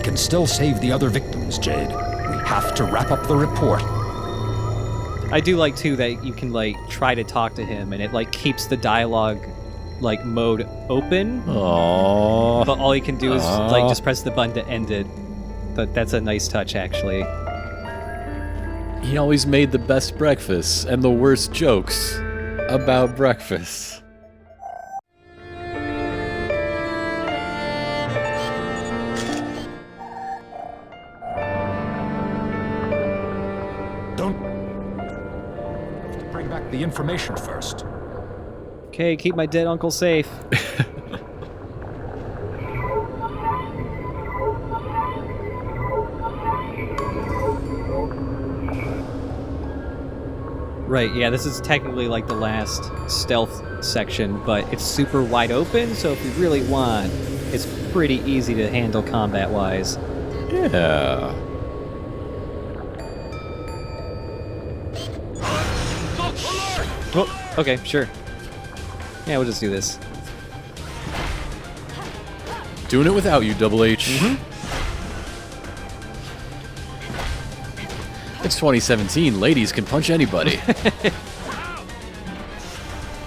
We can still save the other victims, Jade. We have to wrap up the report. I do like, too, that you can, like, try to talk to him, and it, like, keeps the dialogue, like, mode open. Aww. But all you can do is, like, just press the button to end it. But that's a nice touch, actually. He always made the best breakfasts and the worst jokes about breakfast. Don't... have to bring back the information first. Okay, keep my dead uncle safe. Right, yeah, this is technically like the last stealth section, but it's super wide open, so if you really want, it's pretty easy to handle combat-wise. Yeah. Oh, okay, sure. Yeah, we'll just do this. Doing it without you, Double H. Mm-hmm. It's 2017. Ladies can punch anybody.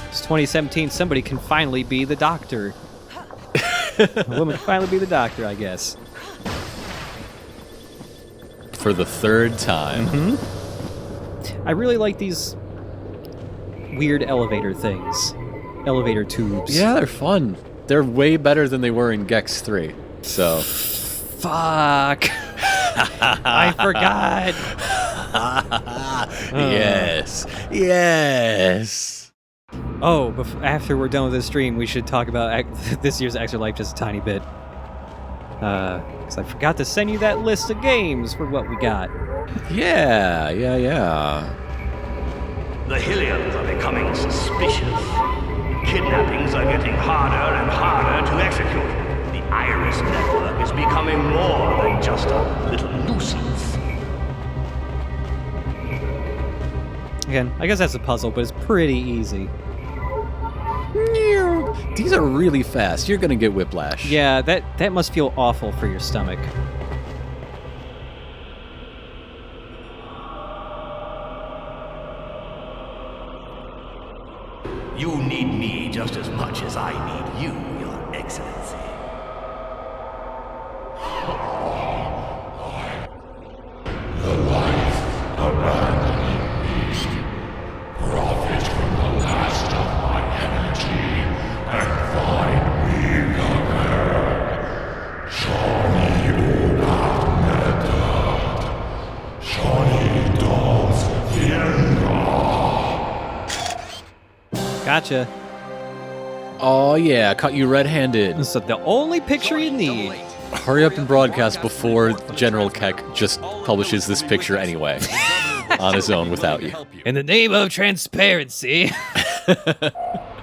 It's 2017. Somebody can finally be the doctor. A woman can finally be the doctor, I guess. For the third time. Mm-hmm. I really like these weird elevator things. Elevator tubes. Yeah, they're fun. They're way better than they were in Gex 3. So. Fuck. I forgot. Yes. Yes. Oh, after we're done with this stream, we should talk about this year's Extra Life just a tiny bit. Because I forgot to send you that list of games for what we got. Yeah. The Hylians are becoming suspicious. Kidnappings are getting harder and harder to execute. The Iris network is becoming more than just a little nuisance. Again, I guess that's a puzzle, but it's pretty easy. These are really fast. You're gonna get whiplash. Yeah, that must feel awful for your stomach. You need me just as much as I need you, Your Excellency. The life abandoning me. Profit from the last of my energy and find me the Johnny Unamed. Johnny Dom's Finger. Gotcha. Oh yeah, caught you red-handed. So the only picture you need. Hurry up and broadcast before General Keck just publishes this picture anyway. On his own without you. In the name of transparency.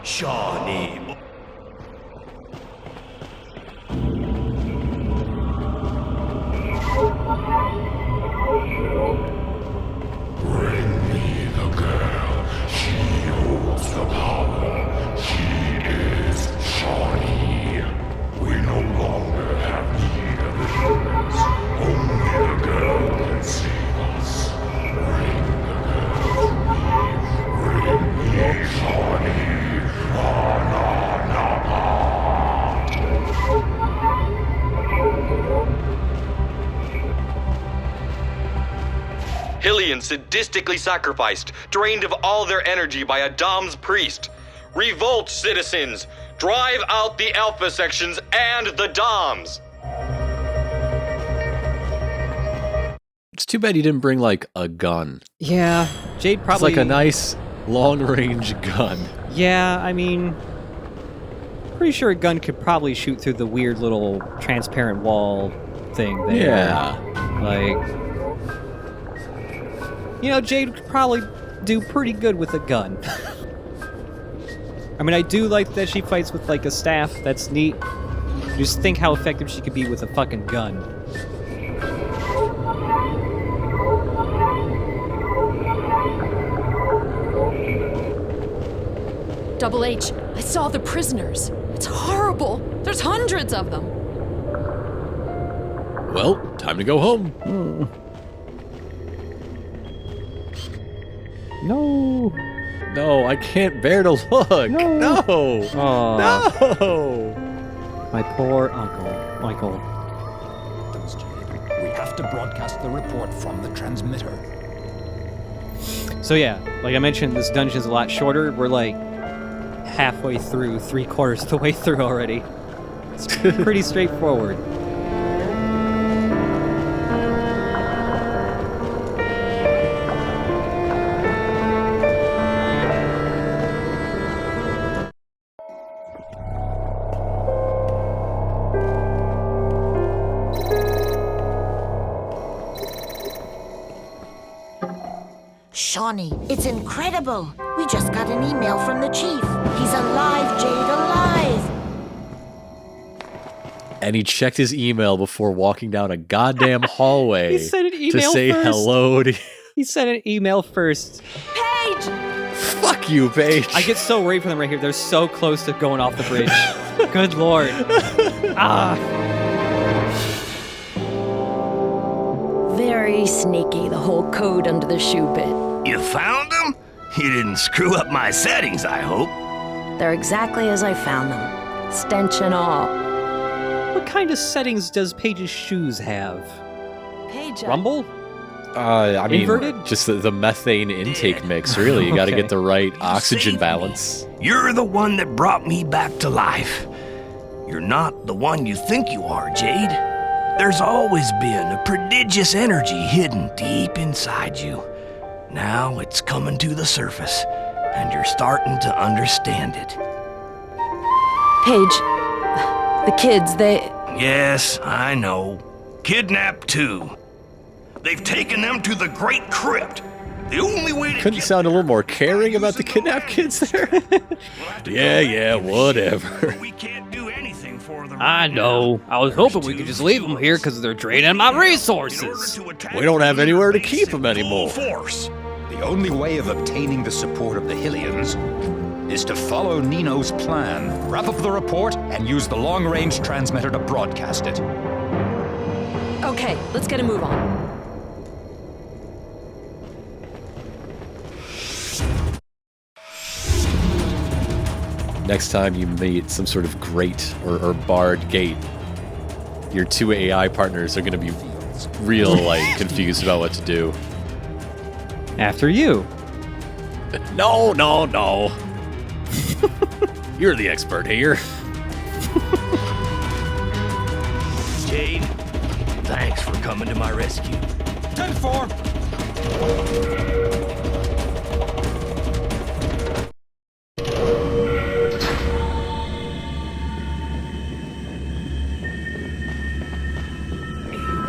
Johnny. Bring me the girl. She holds the power. She is Shawnee. We no longer have need of the humans. Only the girl can save us. Bring the girl to me. Bring me Shawnee. Hylians sadistically sacrificed, drained of all their energy by a Dom's priest. Revolt, citizens! Drive out the Alpha sections and the Doms! It's too bad you didn't bring, like, a gun. Yeah, Jade probably... It's like a nice, long-range gun. Yeah, I mean... Pretty sure a gun could probably shoot through the weird little transparent wall thing there. Yeah. Like... You know, Jade could probably do pretty good with a gun. I mean, I do like that she fights with, like, a staff. That's neat. Just think how effective she could be with a fucking gun. Double H, I saw the prisoners. It's horrible. There's hundreds of them. Well, time to go home. No. No, I can't bear to look. No. Aw. No. My poor uncle, Michael. Victims, Jade. We have to broadcast the report from the transmitter. So yeah, like I mentioned, this dungeon's a lot shorter. We're like halfway through, 3/4 of the way through already. It's pretty straightforward. Shawnee, it's incredible. We just got an email from the chief. He's alive, Jade, alive. And he checked his email before walking down a goddamn hallway He sent an to email say first. hello to. He sent an email first. Paige! Fuck you, Paige. I get so worried for them right here. They're so close to going off the bridge. Good lord. Ah. Very sneaky, the whole code under the shoe bit. You found them? You didn't screw up my settings, I hope. They're exactly as I found them. Stench and all. What kind of settings does Paige's shoes have? Paige, Rumble? I mean, Inverted? just the methane intake mix, really. You gotta Okay. get the right oxygen saved me. balance. You're the one that brought me back to life. You're not the one you think you are, Jade. There's always been a prodigious energy hidden deep inside you. Now it's coming to the surface, and you're starting to understand it. Paige, the kids, they... Yes, I know. Kidnapped too. They've taken them to the Great Crypt. The only way to Couldn't get sound a little more caring there about the is kidnapped kids there? We'll have to Yeah, go. whatever. We can't do anything for them. I know. I was hoping we could just leave them here because they're draining my resources. We don't have anywhere to keep them anymore. Force. The only way of obtaining the support of the Hylians is to follow Nino's plan, wrap up the report, and use the long-range transmitter to broadcast it. Okay, let's get a move on. Next time you meet some sort of great or barred gate, your two AI partners are gonna be real, like, confused about what to do. After you. No. You're the expert here. Jade, thanks for coming to my rescue. 10-4!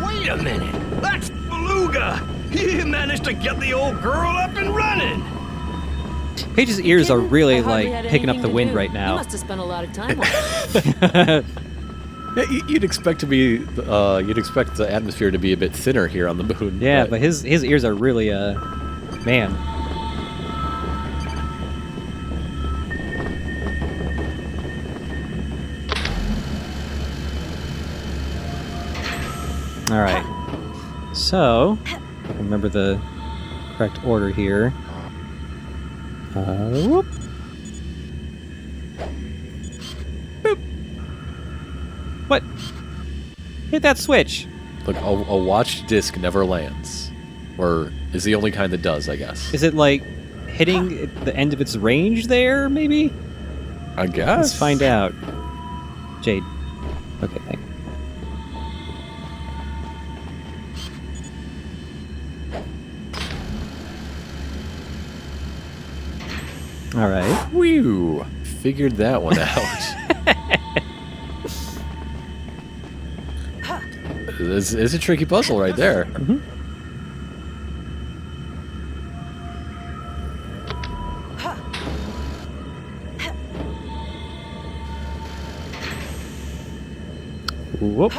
Wait a minute. That's Beluga. He managed to get the old girl up and running. Paige's ears are really, I hardly like, had picking up anything the to wind do. right You now. must have spent a lot of time on it. Yeah, you'd expect the atmosphere to be a bit thinner here on the moon. Yeah, but his ears are really, man. All right. So, remember the correct order here. Whoop. Boop. What? Hit that switch. Look, a watched disc never lands. Or is the only kind that does, I guess. Is it like hitting the end of its range there, maybe? I guess. Let's find out. Jade. Okay, thank you. All right. Whew. Figured that one out. It's a tricky puzzle right there. Whoop.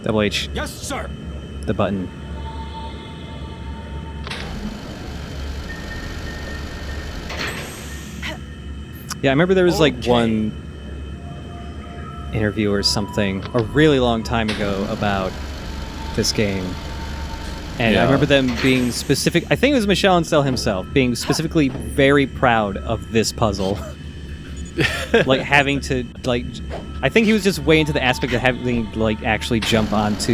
Double H, Yes, sir! the button. Yeah, I remember there was like one interview or something a really long time ago about this game. And I remember them being specific. I think it was Michel Ancel himself being specifically very proud of this puzzle. Like having to I think he was just way into the aspect of having to actually jump onto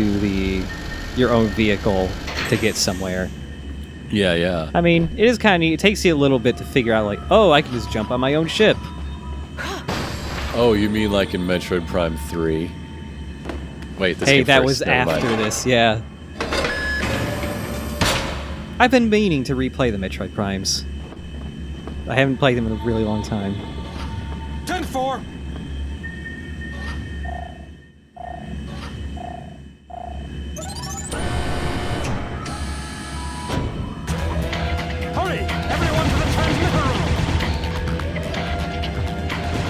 your own vehicle to get somewhere. Yeah. I mean, it is kind of neat. It takes you a little bit to figure out I can just jump on my own ship. Oh, you mean like in Metroid Prime 3? Wait, this came that first. was Never after mind. this, yeah. I've been meaning to replay the Metroid Primes. I haven't played them in a really long time. 10-4! Hurry! Everyone to the transmitter room!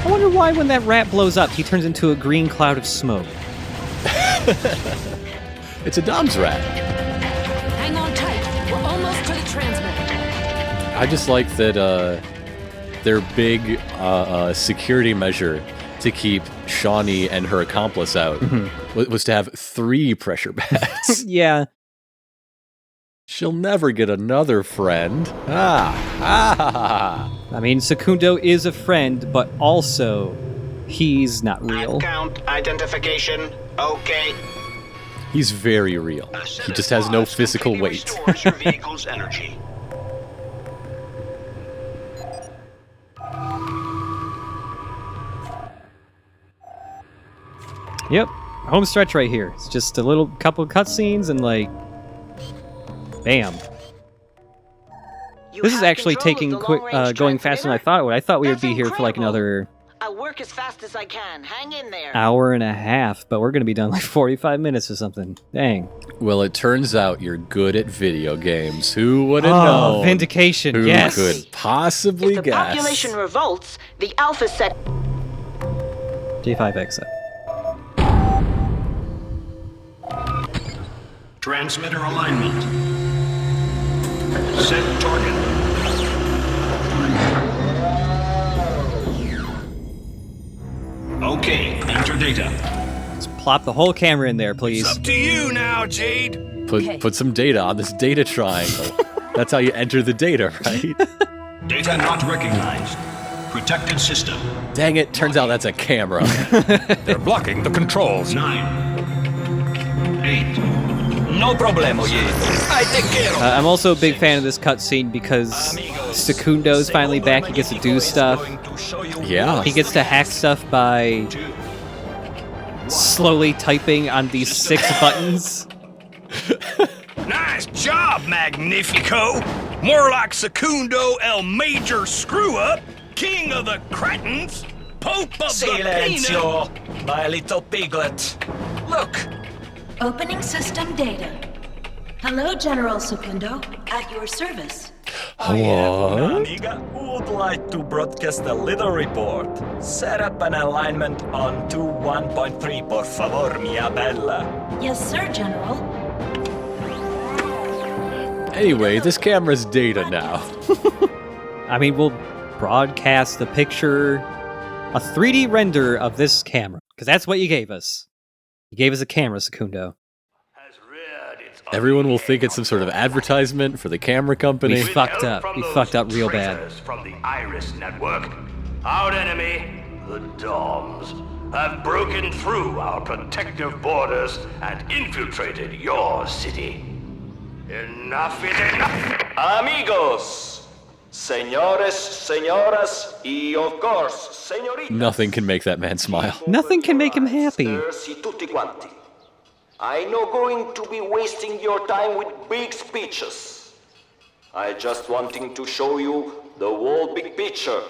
I wonder why when that rat blows up, he turns into a green cloud of smoke. It's a Dom's rat. Hang on tight. We're almost to the transmitter. I just like that their big security measure to keep Shawnee and her accomplice out was to have 3 pressure pads. Yeah. She'll never get another friend. I mean, Secundo is a friend, but also he's not real. Count identification. Okay. He's very real. He just has no physical weight. Restores your vehicle's energy. Yep. Home stretch right here. It's just a little couple cutscenes and bam. This is actually taking going faster than I thought it would. I thought we would be here for another I'll work as fast as I can. Hang in there. hour and a half, but we're gonna be done 45 minutes or something. Dang. Well, it turns out you're good at video games. Who would have known? Vindication, Who yes. could possibly If the guess? population revolts, the Alpha set... J5 exit. Transmitter alignment. Set target. Okay, enter data. Let's plop the whole camera in there, please. Up to you now, Jade. Put some data on this data triangle. That's how you enter the data, right? Data not recognized. Protected system. Dang it, turns out that's a camera. They're blocking the controls. 9, 8. No problemo, I take care of I'm also a big fan of this cutscene because Secundo's finally back. He gets to do stuff. Yeah. He gets to hack stuff by slowly typing on these 6 buttons. Nice job, Magnifico. More like Secundo El Major Screw-Up, King of the Cretins, Pope of Silenzio, my little piglet. Look, Opening system data. Hello, General Secundo. At your service. Amiga would like to broadcast a little report. Set up an alignment on 2.1.3, por favor, mia bella. Yes, sir, General. Anyway, this camera's data now. I mean, we'll broadcast the picture, a 3D render of this camera, because that's what you gave us. You gave us a camera, Secundo. Everyone will think it's some sort of advertisement for the camera company. We fucked up. We fucked up real bad. From the Iris Network, our enemy, the Doms, have broken through our protective borders and infiltrated your city. Enough is enough! Amigos, señores, señoras, y of course, señoritas. Nothing can make that man smile. Nothing can make him happy. Sirs tutti quanti. I'm not going to be wasting your time with big speeches. I just wanting to show you the whole big picture.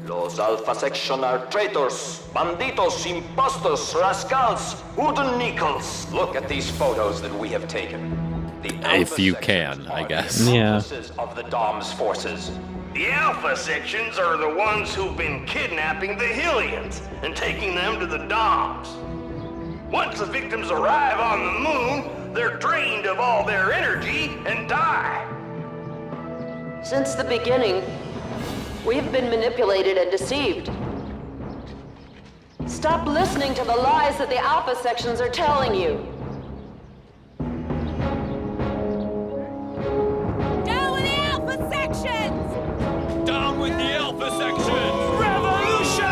Los Alpha Section are traitors, banditos, imposters, rascals, wooden nickels. Look at these photos that we have taken. The If Alpha you Sections can, I are guess. the Yeah. accomplices of the Dom's forces. The Alpha Sections are the ones who've been kidnapping the Hylians and taking them to the Doms. Once the victims arrive on the moon, they're drained of all their energy and die. Since the beginning, we've been manipulated and deceived. Stop listening to the lies that the Alpha sections are telling you. Down with the Alpha sections! Down with the Alpha sections! Revolution!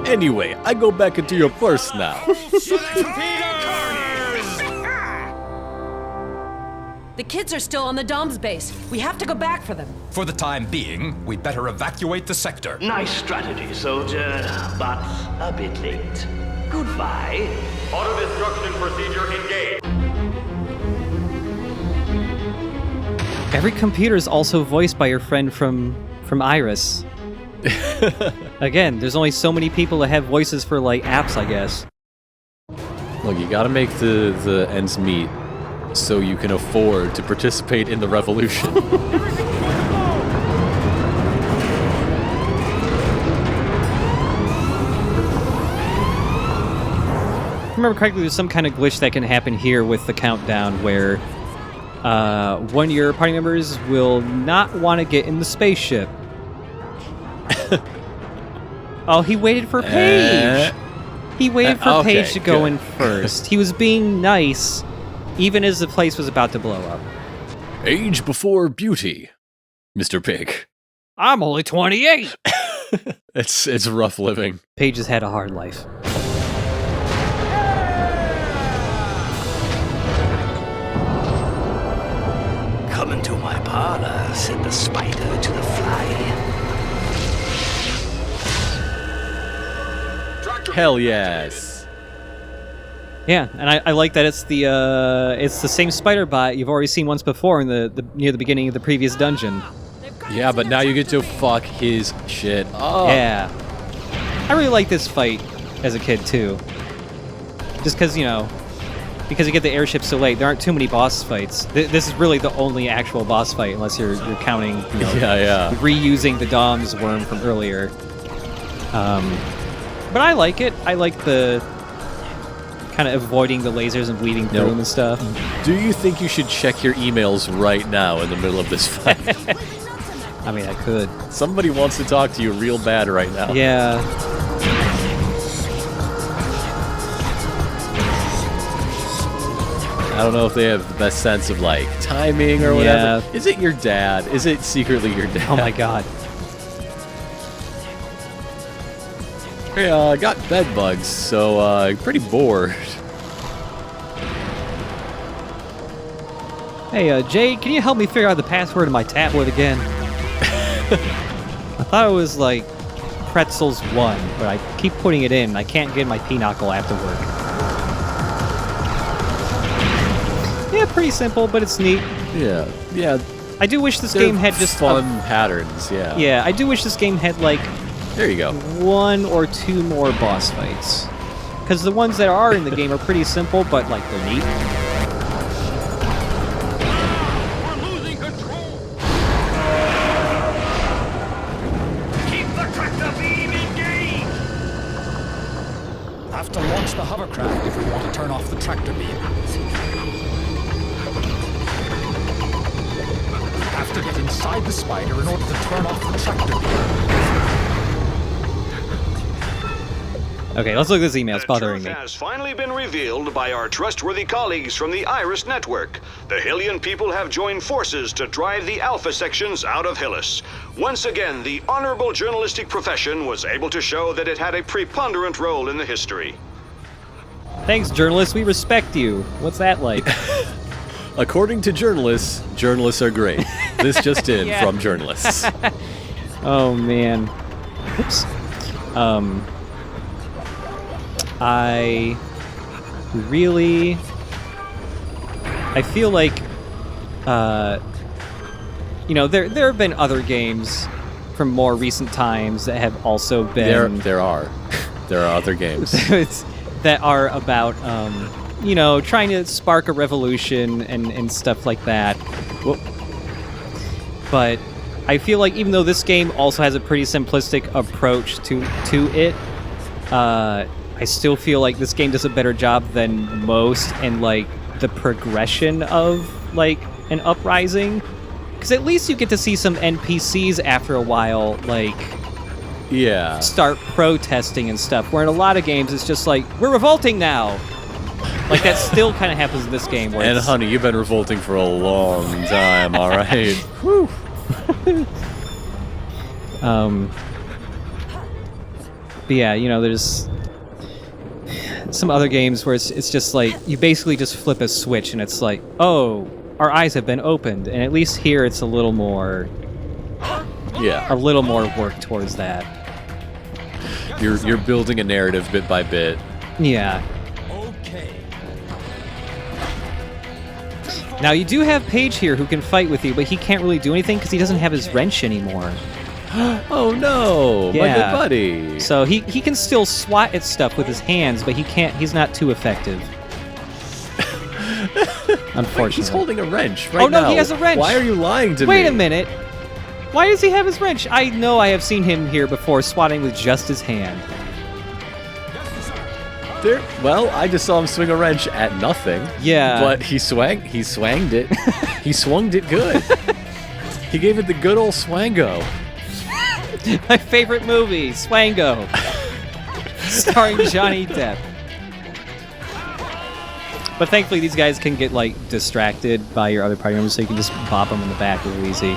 Anyway, I go back into your purse now. The kids are still on the Dom's base. We have to go back for them. For the time being, we'd better evacuate the sector. Nice strategy, soldier, but a bit late. Goodbye. Auto-destruction procedure engaged. Every computer is also voiced by your friend from Iris. Again, there's only so many people that have voices for, like, apps, I guess. Look, you gotta make the ends meet so you can afford to participate in the revolution. If I remember correctly, there's some kind of glitch that can happen here with the countdown where one of your party members will not want to get in the spaceship. Oh, he waited for Paige! He waited for Paige to go in first. He was being nice, even as the place was about to blow up. Age before beauty, Mr. Pig. I'm only 28! It's rough living. Paige has had a hard life. Come into my parlor, said the spider to the fly. Hell yes. Yeah, and I like that it's the same spider bot you've already seen once before in the near the beginning of the previous dungeon. Yeah, but now you get to fuck his shit up. Yeah. I really like this fight as a kid too. Just because, because you get the airship so late, there aren't too many boss fights. This is really the only actual boss fight, unless you're counting, reusing the Dom's worm from earlier. But I like it. I like the kind of avoiding the lasers and weaving through them and stuff. Do you think you should check your emails right now in the middle of this fight? I mean, I could. Somebody wants to talk to you real bad right now. Yeah. I don't know if they have the best sense of, like, timing or whatever. Yeah. Is it your dad? Is it secretly your dad? Oh my god. Hey, I got bed bugs, so pretty bored. Hey, Jay, can you help me figure out the password to my tablet again? I thought it was like Pretzels 1, but I keep putting it in. I can't get my Pinochle app to work. Yeah, pretty simple, but it's neat. Yeah. I do wish this game had just fun patterns. Yeah. Yeah, I do wish this game had like. There you go. 1 or 2 more boss fights. Because the ones that are in the game are pretty simple, but, like, they're neat. We're losing control! Keep the tractor beam engaged! Have to launch the hovercraft if we want to turn off the tractor beam. Have to get inside the spider in order to turn off the tractor beam. Okay, let's look at this email. It's bothering me. The truth has finally been revealed by our trustworthy colleagues from the Iris Network. The Hylian people have joined forces to drive the Alpha sections out of Hylis. Once again, the honorable journalistic profession was able to show that it had a preponderant role in the history. Thanks, journalists. We respect you. What's that like? According to journalists are great. This just in from journalists. Oh, man. Oops. I feel like, there have been other games from more recent times that have also been... There are other games. that are about, trying to spark a revolution and stuff like that. But I feel like even though this game also has a pretty simplistic approach to it, I still feel like this game does a better job than most in like the progression of like an uprising. Because at least you get to see some NPCs after a while, like start protesting and stuff. Where in a lot of games it's just like, we're revolting now. Like that still kind of happens in this game. Where and honey, you've been revolting for a long time. All right. Whew. But yeah, you know, there's some other games where it's just like you basically just flip a switch and it's like, oh, our eyes have been opened, and at least here it's a little more work towards that. You're building a narrative bit by bit. Yeah. Now you do have Paige here who can fight with you, but he can't really do anything because he doesn't have his wrench anymore. Oh no, my good buddy. So he can still swat at stuff with his hands, but he's not too effective. Unfortunately. Wait, he's holding a wrench right now. Oh no, he has a wrench. Why are you lying to me? Wait a minute. Why does he have his wrench? I know I have seen him here before swatting with just his hand. Well, I just saw him swing a wrench at nothing. Yeah. But he swanged it. He swunged it good. He gave it the good old swango. My favorite movie, Swango. Starring Johnny Depp. But thankfully these guys can get like distracted by your other party members, so you can just bop them in the back real easy.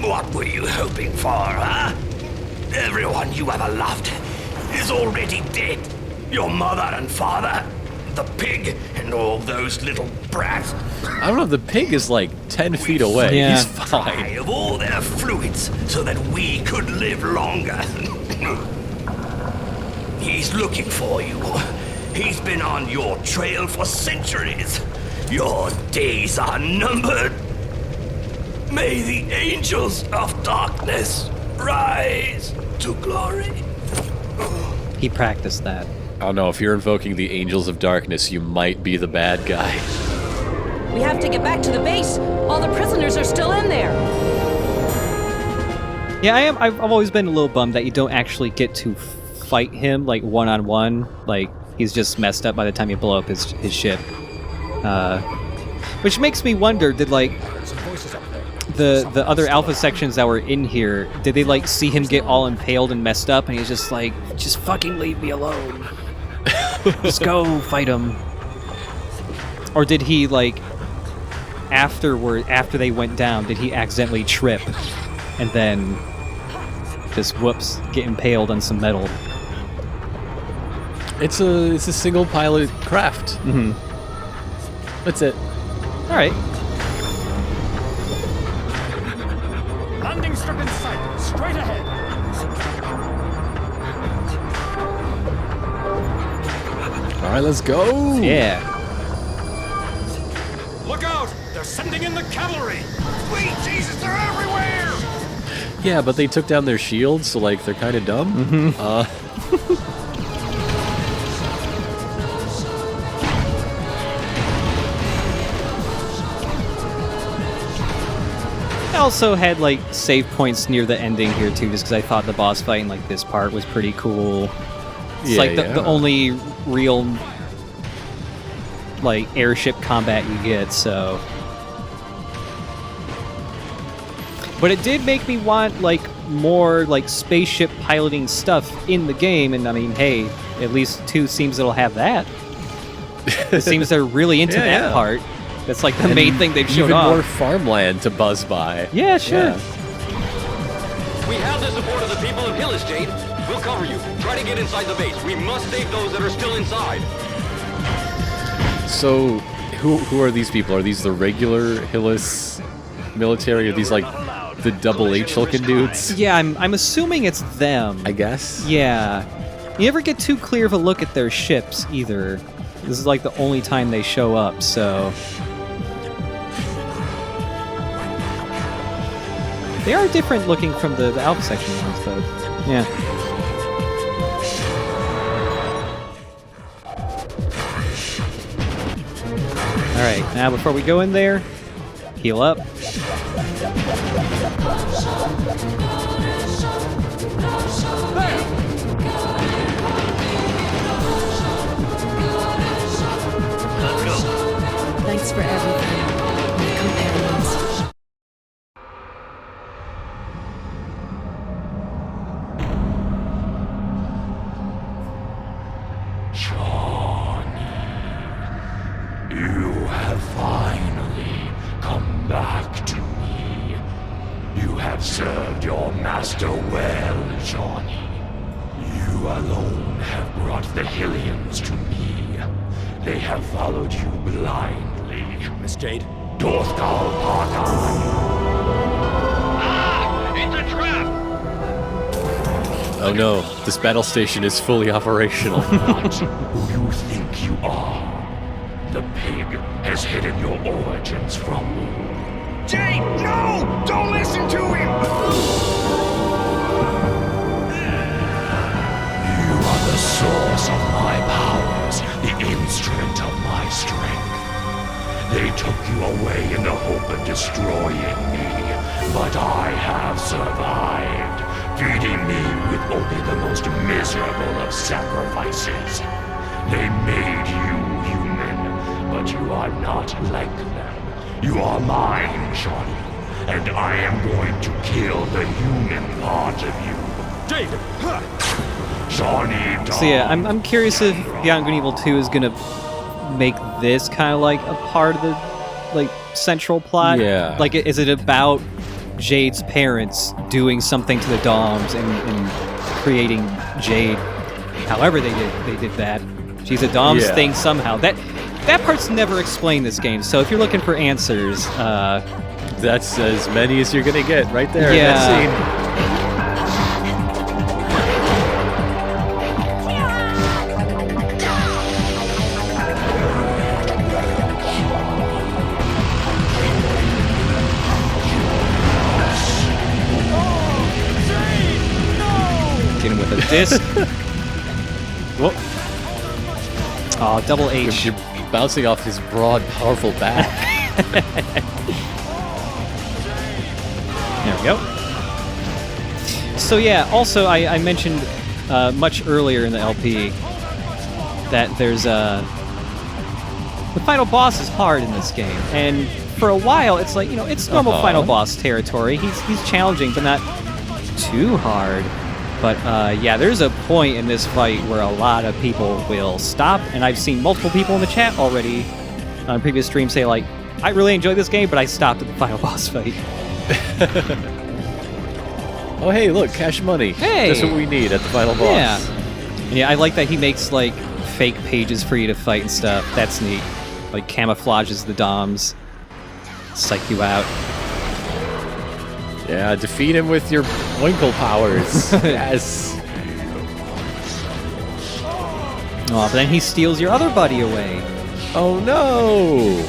What were you hoping for, huh? Everyone you ever loved is already dead. Your mother and father, the pig, and all those little brats. I don't know, the pig is like 10 feet away. Yeah. He's fine. Of all their fluids so that we could live longer. He's looking for you. He's been on your trail for centuries. Your days are numbered. May the angels of darkness rise to glory. He practiced that. I don't know, if you're invoking the angels of darkness, you might be the bad guy. We have to get back to the base. All the prisoners are still in there. Yeah, I've always been a little bummed that you don't actually get to fight him like one-on-one. Like, he's just messed up by the time you blow up his ship. Which makes me wonder, did like the other alpha sections that were in here, did they like see him get all impaled and messed up and he's just like, just fucking leave me alone. Just go fight him. Or did he like after they went down, did he accidentally trip and then just whoops, get impaled on some metal? It's a single pilot craft. Mm-hmm. That's it. All right. Landing strip in sight. Straight ahead. All right, let's go. Yeah. Look out! They're sending in the cavalry. Sweet Jesus, they're everywhere. Yeah, but they took down their shields, so like they're kind of dumb. Mm-hmm. I also had like save points near the ending here too, just because I thought the boss fight in like this part was pretty cool. It's like the only real like airship combat you get, so. But it did make me want like more like spaceship piloting stuff in the game, and I mean, hey, at least 2 seems it'll have that. It seems they're really into that part. That's like the main thing they've shown off. Even more farmland to buzz by. Yeah, sure. Yeah. We have the support of the people of Hillis, Jade. We'll cover you. Try to get inside the base. We must save those that are still inside. So, who are these people? Are these the regular Hillis military? Are these like the Double H looking dudes? Yeah, I'm assuming it's them. I guess. Yeah. You never get too clear of a look at their ships either. This is like the only time they show up, so. They are different looking from the Alpha Section ones, though. Yeah. Alright, now before we go in there, heal up. Thanks for everything, my companions. You have finally come back to me. You have served your master well, Johnny. You alone have brought the Hylians to me. They have followed you blindly. Miss Jade? Dorthgal Parkan. Ah! It's a trap! Oh no, this battle station is fully operational. Not who you think you are. The pig has hidden your origins from me. Jade, no! Don't listen to him! You are the source of my powers, the instrument of my strength. They took you away in the hope of destroying me, but I have survived, feeding me with only the most miserable of sacrifices. They made you human, but you are not like them. You are mine, Johnny, and I am going to kill the human part of you. Jade! Johnny, So yeah, I'm curious if Beyond Good and Evil 2 is gonna make this kind of like a part of the like central plot. Yeah. Like, is it about Jade's parents doing something to the Doms and creating Jade? However they did that. She's a Dom's thing somehow. That part's never explained in this game. So if you're looking for answers, That's as many as you're gonna get right there in Yeah. that scene. Get him with a disc. Whoa. Oh, double H. You're bouncing off his broad, powerful back. There we go. So yeah, also I mentioned much earlier in the LP that there's the final boss is hard in this game, and for a while it's like, you know, it's normal final boss territory. He's challenging, but not too hard. But yeah, there's a point in this fight where a lot of people will stop, and I've seen multiple people in the chat already on previous streams say like, I really enjoyed this game, but I stopped at the final boss fight. Oh hey, look, cash money. Hey! That's what we need at the final boss. Yeah. Yeah, I like that he makes like fake pages for you to fight and stuff. That's neat. Like camouflages the Doms. Psych you out. Yeah, defeat him with your Winkle powers. Yes. Oh, but then he steals your other buddy away. Oh no!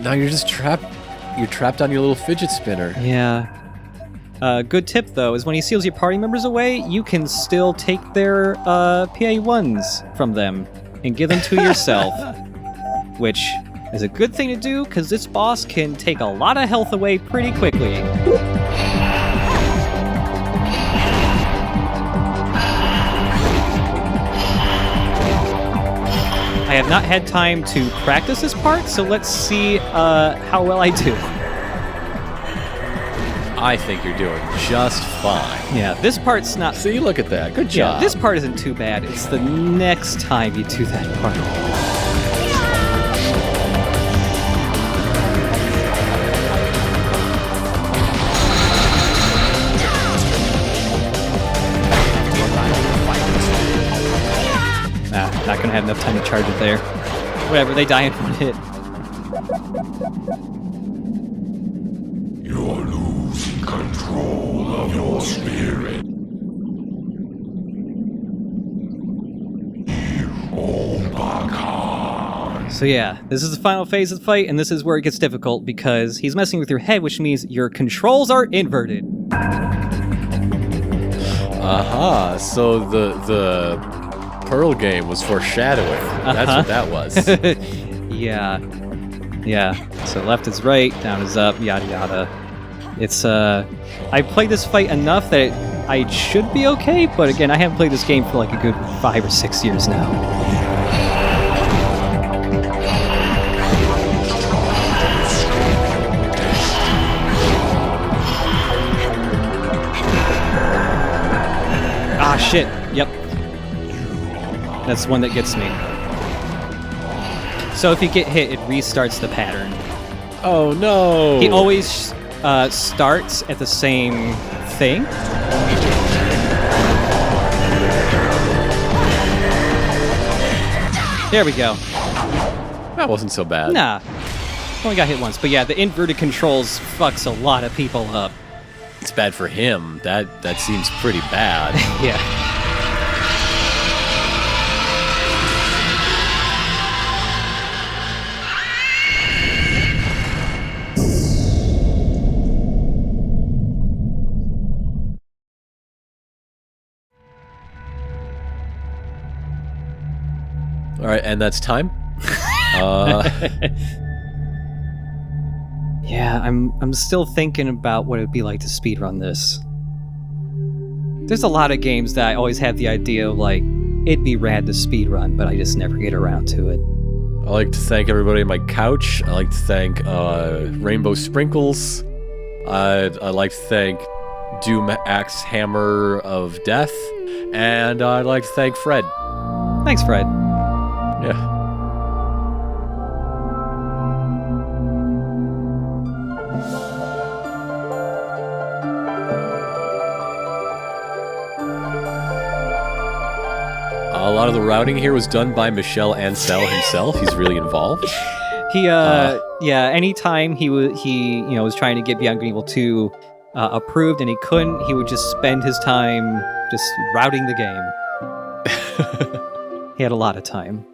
Now you're just trapped. You're trapped on your little fidget spinner. Yeah. Good tip, though, is when he steals your party members away, you can still take their PA1s from them and give them to yourself. Which is a good thing to do, because this boss can take a lot of health away pretty quickly. I have not had time to practice this part, so let's see how well I do. I think you're doing just fine. Yeah, this part's not... See, look at that. Good job. Yeah, this part isn't too bad. It's the next time you do that part. Nah, not gonna have enough time to charge it there. Whatever, they die in one hit. You're losing control of your spirit. All So yeah, this is the final phase of the fight, and this is where it gets difficult because he's messing with your head, which means your controls are inverted. Aha, so the Pearl game was foreshadowing. That's what that was. Yeah. So left is right, down is up, yada yada. It's I played this fight enough that I should be okay, but again, I haven't played this game for like a good 5 or 6 years now. Ah, shit. Yep. That's one that gets me. So if you get hit, it restarts the pattern. Oh, no. He always starts at the same thing. There we go. That wasn't so bad. Nah. Only got hit once. But yeah, the inverted controls fucks a lot of people up. It's bad for him. That seems pretty bad. Yeah. All right, and that's time. Yeah, I'm still thinking about what it'd be like to speedrun this. There's a lot of games that I always have the idea of like, it'd be rad to speedrun, but I just never get around to it. I'd like to thank everybody on my couch. I'd like to thank Rainbow Sprinkles. I'd like to thank Doom Axe Hammer of Death. And I'd like to thank Fred. Thanks, Fred. Yeah. A lot of the routing here was done by Michel Ancel himself. He's really involved. Yeah, anytime he was trying to get Beyond Good and Evil 2 approved and he couldn't, he would just spend his time just routing the game. He had a lot of time.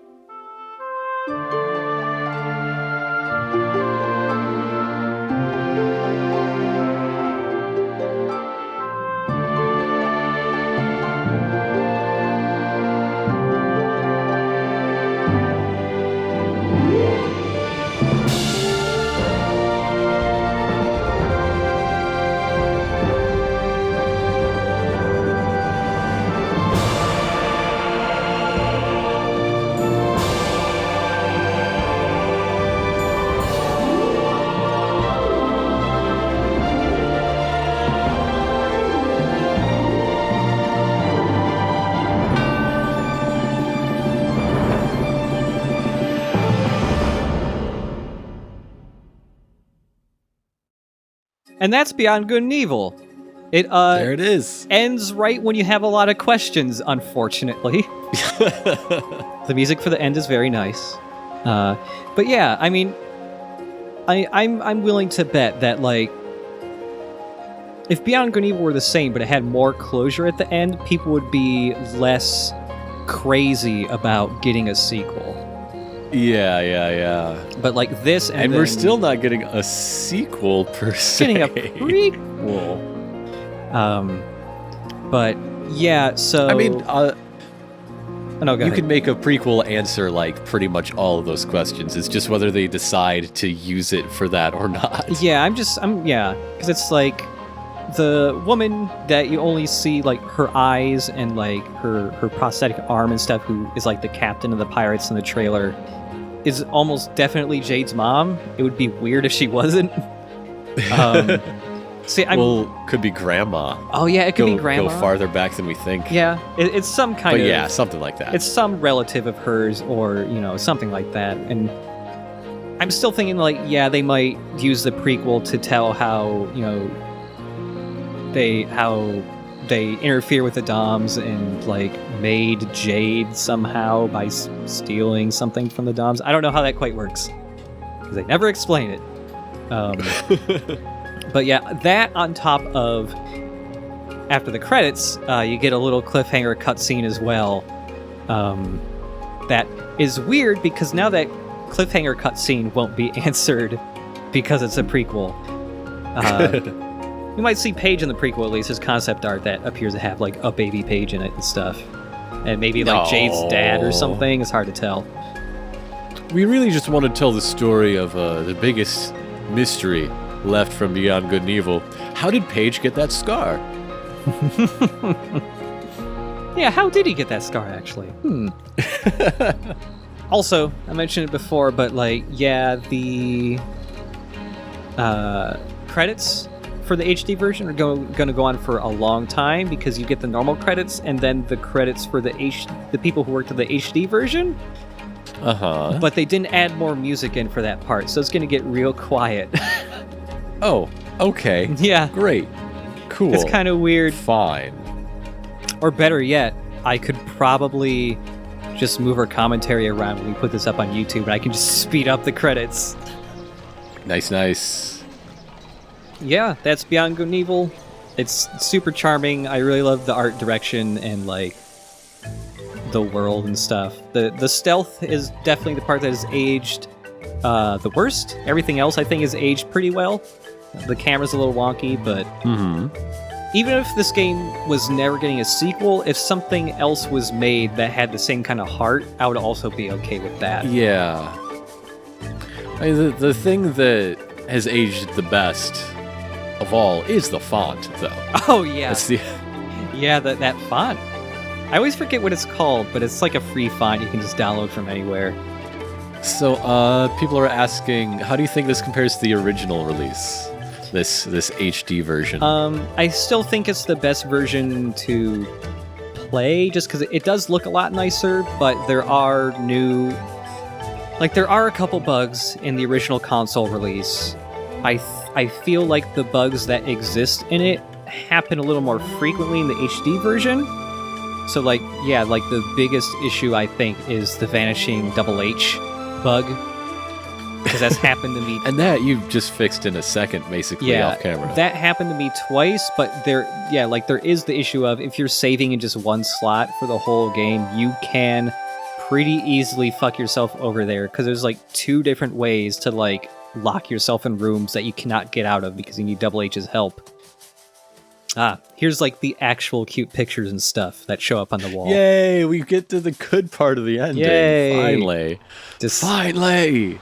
And that's Beyond Good and Evil. There it is. Ends right when you have a lot of questions, unfortunately. The music for the end is very nice. But yeah, I mean, I'm willing to bet that, like, if Beyond Good and Evil were the same, but it had more closure at the end, people would be less crazy about getting a sequel. Yeah. But like this, and we're still not getting a sequel per se. Getting a prequel. But yeah, so I mean, no, go you ahead. can make a prequel answer like pretty much all of those questions. It's just whether they decide to use it for that or not. Yeah, because it's like the woman that you only see like her eyes and like her prosthetic arm and stuff, who is like the captain of the pirates in the trailer, is almost definitely Jade's mom. It would be weird if she wasn't. Could be grandma. Oh yeah, it could be grandma. Go farther back than we think. Yeah, it's some kind of. But yeah, something like that. It's some relative of hers, or something like that. And I'm still thinking like, yeah, they might use the prequel to tell how they interfere with the Doms and like made Jade somehow by stealing something from the Doms. I don't know how that quite works because they never explain it. But yeah, that on top of after the credits, you get a little cliffhanger cutscene as well. That is weird because now that cliffhanger cutscene won't be answered because it's a prequel. We might see Paige in the prequel, at least, his concept art that appears to have like a baby Paige in it and stuff. And maybe like Jade's dad or something. It's hard to tell. We really just want to tell the story of the biggest mystery left from Beyond Good and Evil. How did Paige get that scar? Yeah, how did he get that scar, actually? Also, I mentioned it before, but like, yeah, the credits for the HD version are going to go on for a long time because you get the normal credits and then the credits for the people who worked on the HD version. Uh-huh. But they didn't add more music in for that part, so it's going to get real quiet. Oh, okay. Yeah. Great. Cool. It's kind of weird. Fine. Or better yet, I could probably just move our commentary around when we put this up on YouTube, and I can just speed up the credits. Nice. Yeah, that's Beyond Good and Evil. It's super charming. I really love the art direction and like the world and stuff. The stealth is definitely the part that has aged the worst. Everything else I think is aged pretty well. The camera's a little wonky, but even if this game was never getting a sequel, if something else was made that had the same kind of heart, I would also be okay with that. Yeah. I mean, the thing that has aged the best of all is the font, though. Oh, yeah. That's the... Yeah, that font. I always forget what it's called, but it's like a free font you can just download from anywhere. So, people are asking, how do you think this compares to the original release? This HD version? I still think it's the best version to play, just because it does look a lot nicer, but there are a couple bugs in the original console release. I feel like the bugs that exist in it happen a little more frequently in the HD version. So the biggest issue I think is the vanishing Double H bug. Because that's happened to me. And that you just fixed in a second, basically, off camera. That happened to me twice, but there is the issue of if you're saving in just one slot for the whole game, you can pretty easily fuck yourself over there, because there's like 2 different ways to like lock yourself in rooms that you cannot get out of because you need Double H's help. Here's like the actual cute pictures and stuff that show up on the wall. Yay, we get to the good part of the ending. Yay. Finally. Finally!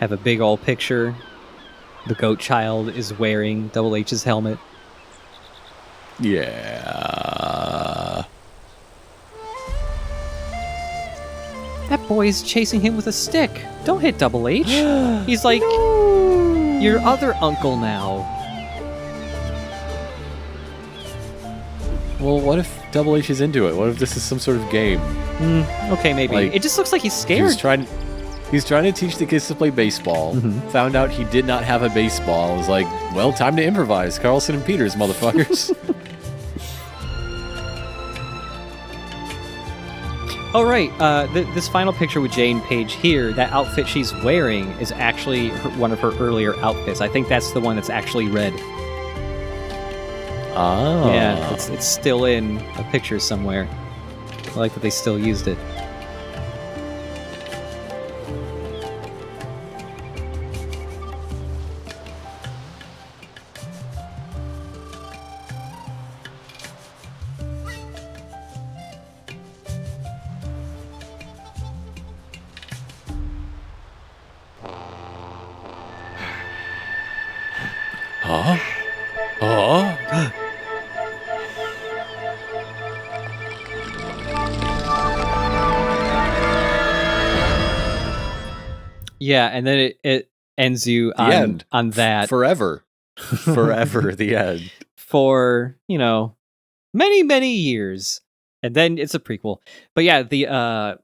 Have a big old picture. The goat child is wearing Double H's helmet. Yeah. That boy's chasing him with a stick. Don't hit Double H. He's like your other uncle now. Well, what if Double H is into it? What if this is some sort of game? Okay, maybe. Like, it just looks like he's scared. He's trying to teach the kids to play baseball. Found out he did not have a baseball. Was like, well, time to improvise. Carlson and Peters, motherfuckers. Oh, right. This final picture with Jane Page here, that outfit she's wearing is actually one of her earlier outfits. I think that's the one that's actually red. Oh. Yeah, it's still in a picture somewhere. I like that they still used it. Huh? Huh? Yeah, and then it ends you on that. Forever. Forever, the end. For, many, many years. And then it's a prequel. But yeah, the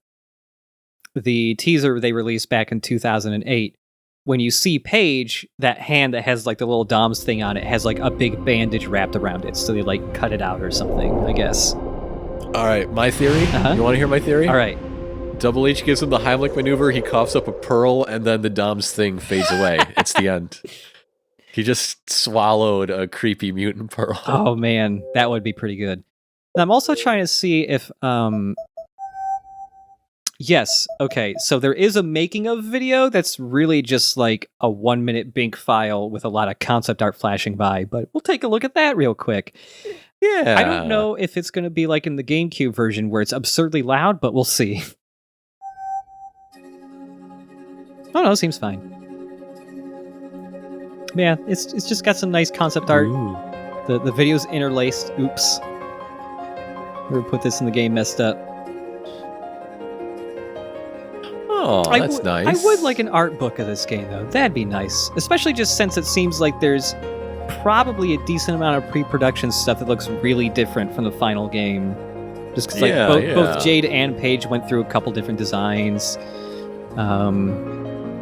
teaser they released back in 2008, when you see Paige, that hand that has like the little Dom's thing on it has like a big bandage wrapped around it. So they like cut it out or something, I guess. All right, my theory. You want to hear my theory? All right. Double H gives him the Heimlich maneuver, he coughs up a pearl, and then the Dom's thing fades away. It's the end. He just swallowed a creepy mutant pearl. Oh man, that would be pretty good. I'm also trying to see if Yes. Okay. So there is a making of video that's really just like a 1-minute Bink file with a lot of concept art flashing by, but we'll take a look at that real quick. Yeah. I don't know if it's going to be like in the GameCube version where it's absurdly loud, but we'll see. Oh no, seems fine. Yeah, it's just got some nice concept art. Ooh. The video's interlaced. Oops. Whoever put this in the game messed up. Oh, that's nice. I would like an art book of this game, though. That'd be nice. Especially just since it seems like there's probably a decent amount of pre-production stuff that looks really different from the final game. Just because both Jade and Paige went through a couple different designs. And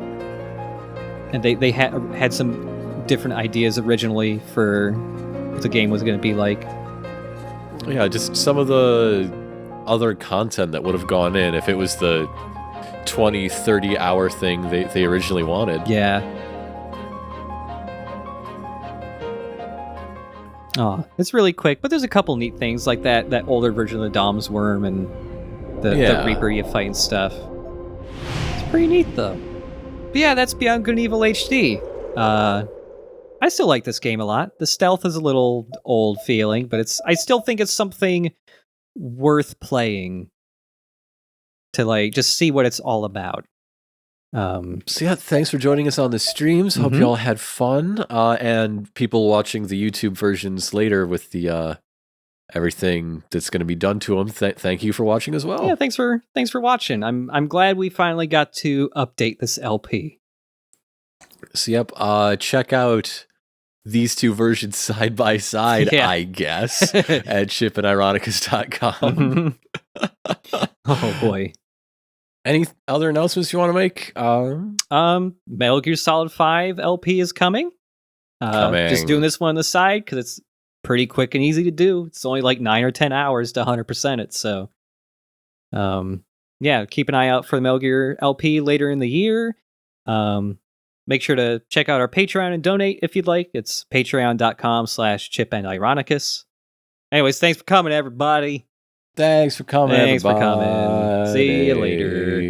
they had some different ideas originally for what the game was going to be like. Yeah, just some of the other content that would have gone in if it was the 20, 30 hour thing they originally wanted. Yeah. Oh, it's really quick, but there's a couple neat things like that older version of the Dom's Worm and the Reaper you fight and stuff. It's pretty neat, though. But yeah, that's Beyond Good and Evil HD. I still like this game a lot. The stealth is a little old feeling, but I still think it's something worth playing to like just see what it's all about. So yeah, thanks for joining us on the streams. Hope you all had fun. And people watching the YouTube versions later with the everything that's going to be done to them. Thank you for watching as well. Yeah, thanks for watching. I'm glad we finally got to update this LP. So yep, check out these two versions side by side, I guess, at chipandIronicus.com. Oh boy. Any other announcements you want to make? Metal Gear Solid 5 LP is coming. Just doing this one on the side because it's pretty quick and easy to do. It's only like 9 or 10 hours to 100% it. So, yeah, keep an eye out for the Metal Gear LP later in the year. Make sure to check out our Patreon and donate if you'd like. It's patreon.com/chipandironicus. Anyways, thanks for coming, everybody. Thanks for coming, See you later.